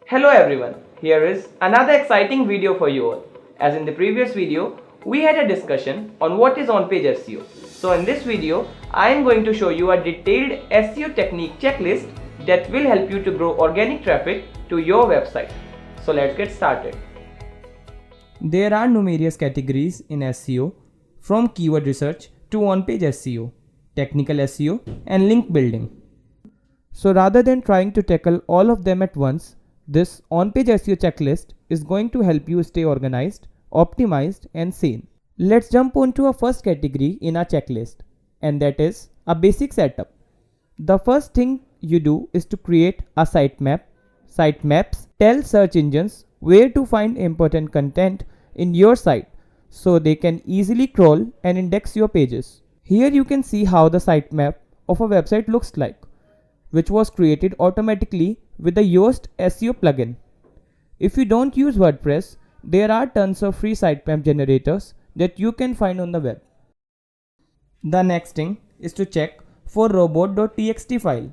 Hello everyone, here is another exciting video for you all. As in the previous video, we had a discussion on what is on-page SEO. So in this video, I am going to show you a detailed SEO technique checklist that will help you to grow organic traffic to your website. So let's get started. There are numerous categories in SEO, from keyword research to on-page SEO, technical SEO and link building. So rather than trying to tackle all of them at once, this on-page SEO checklist is going to help you stay organized, optimized and sane. Let's jump on to our first category in our checklist, and that is a basic setup. The first thing you do is to create a sitemap. Sitemaps tell search engines where to find important content in your site so they can easily crawl and index your pages. Here you can see how the sitemap of a website looks like, which was created automatically with the Yoast SEO plugin. If you don't use WordPress, there are tons of free sitemap generators that you can find on the web. The next thing is to check for Robot.txt file.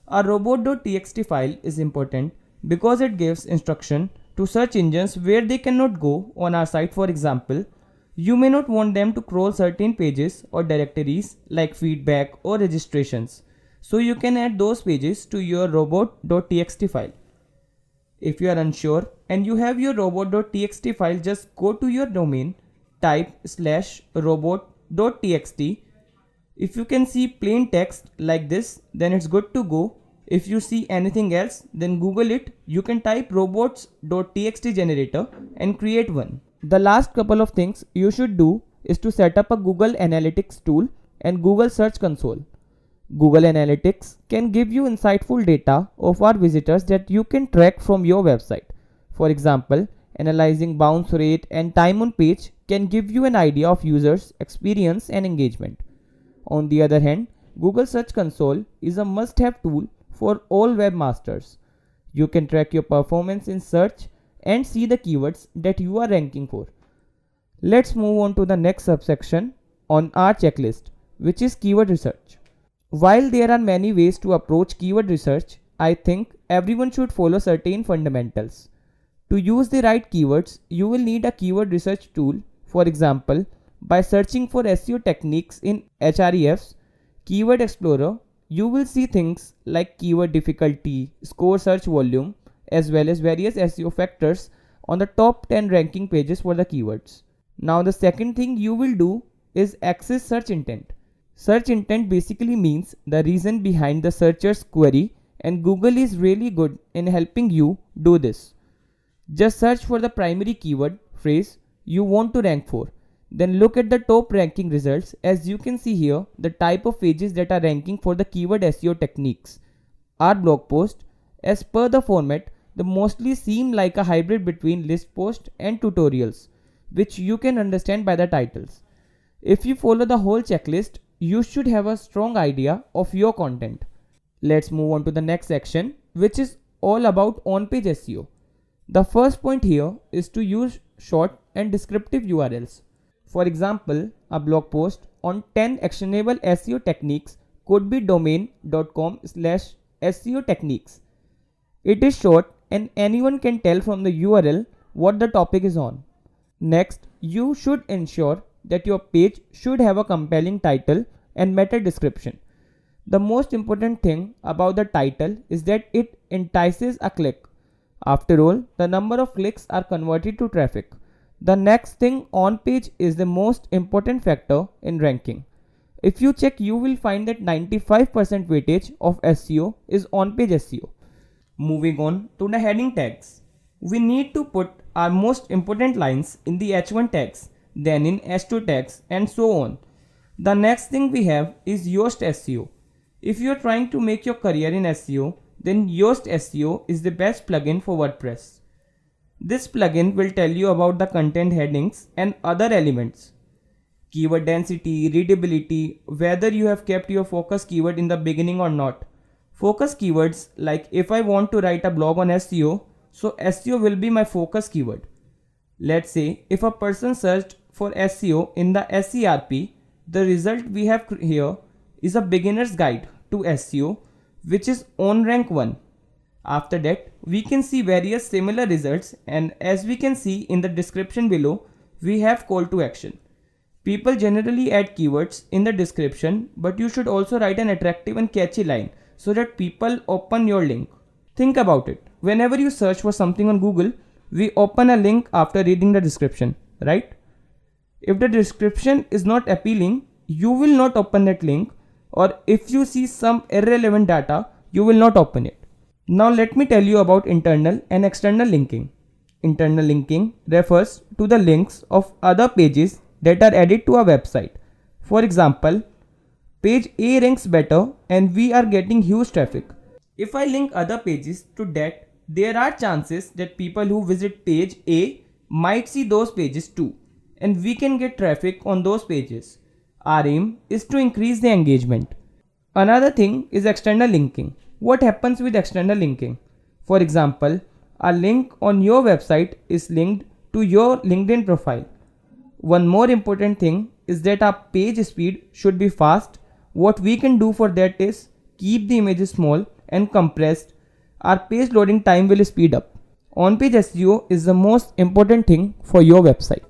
A Robot.txt file is important because it gives instruction to search engines where they cannot go on our site. For example, you may not want them to crawl certain pages or directories like feedback or registrations. So you can add those pages to your robot.txt file. If you are unsure and you have your robot.txt file, just go to your domain, type /robot.txt. If you can see plain text like this, then it's good to go. If you see anything else, then Google it. You can type robots.txt generator and create one. The last couple of things you should do is to set up a Google Analytics tool and Google Search Console. Google Analytics can give you insightful data of our visitors that you can track from your website. For example, analyzing bounce rate and time on page can give you an idea of users' experience and engagement. On the other hand, Google Search Console is a must-have tool for all webmasters. You can track your performance in search and see the keywords that you are ranking for. Let's move on to the next subsection on our checklist, which is keyword research. While there are many ways to approach keyword research, I think everyone should follow certain fundamentals. To use the right keywords, you will need a keyword research tool. For example, by searching for SEO techniques in Hrefs, Keyword Explorer, you will see things like keyword difficulty, score search volume, as well as various SEO factors on the top 10 ranking pages for the keywords. Now the second thing you will do is access search intent. Search intent basically means the reason behind the searcher's query, and Google is really good in helping you do this. Just search for the primary keyword phrase you want to rank for. Then look at the top ranking results. As you can see here, the type of pages that are ranking for the keyword SEO techniques. Our blog post, as per the format, they mostly seem like a hybrid between list post and tutorials, which you can understand by the titles. If you follow the whole checklist, you should have a strong idea of your content. Let's move on to the next section, which is all about on-page SEO. The first point here is to use short and descriptive URLs. For example, a blog post on 10 actionable SEO techniques could be domain.com/SEO techniques. It is short and anyone can tell from the URL what the topic is on. Next, you should ensure that your page should have a compelling title and meta description. The most important thing about the title is that it entices a click. After all, the number of clicks are converted to traffic. The next thing on page is the most important factor in ranking. If you check, you will find that 95% weightage of SEO is on page SEO. Moving on to the heading tags. We need to put our most important lines in the H1 tags, then in H2 tags, and so on. The next thing we have is Yoast SEO. If you are trying to make your career in SEO, then Yoast SEO is the best plugin for WordPress. This plugin will tell you about the content headings and other elements. Keyword density, readability, whether you have kept your focus keyword in the beginning or not. Focus keywords, like if I want to write a blog on SEO, so SEO will be my focus keyword. Let's say if a person searched for SEO in the SERP, the result we have here is a beginner's guide to SEO, which is on rank 1. After that, we can see various similar results, and as we can see in the description below, we have call to action. People generally add keywords in the description, but you should also write an attractive and catchy line so that people open your link. Think about it. Whenever you search for something on Google, we open a link after reading the description, right? If the description is not appealing, you will not open that link, or if you see some irrelevant data, you will not open it. Now let me tell you about internal and external linking. Internal linking refers to the links of other pages that are added to a website. For example, page A ranks better and we are getting huge traffic. If I link other pages to that, there are chances that people who visit page A might see those pages too, and we can get traffic on those pages. Our aim is to increase the engagement. Another thing is external linking. What happens with external linking? For example, a link on your website is linked to your LinkedIn profile. One more important thing is that our page speed should be fast. What we can do for that is keep the images small and compressed. Our page loading time will speed up. On-page SEO is the most important thing for your website.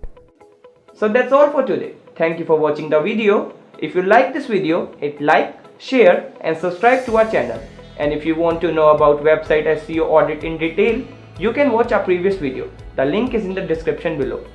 So that's all for today. Thank you for watching the video. If you like this video, hit like, share and subscribe to our channel. And if you want to know about website SEO audit in detail, you can watch our previous video. The link is in the description below.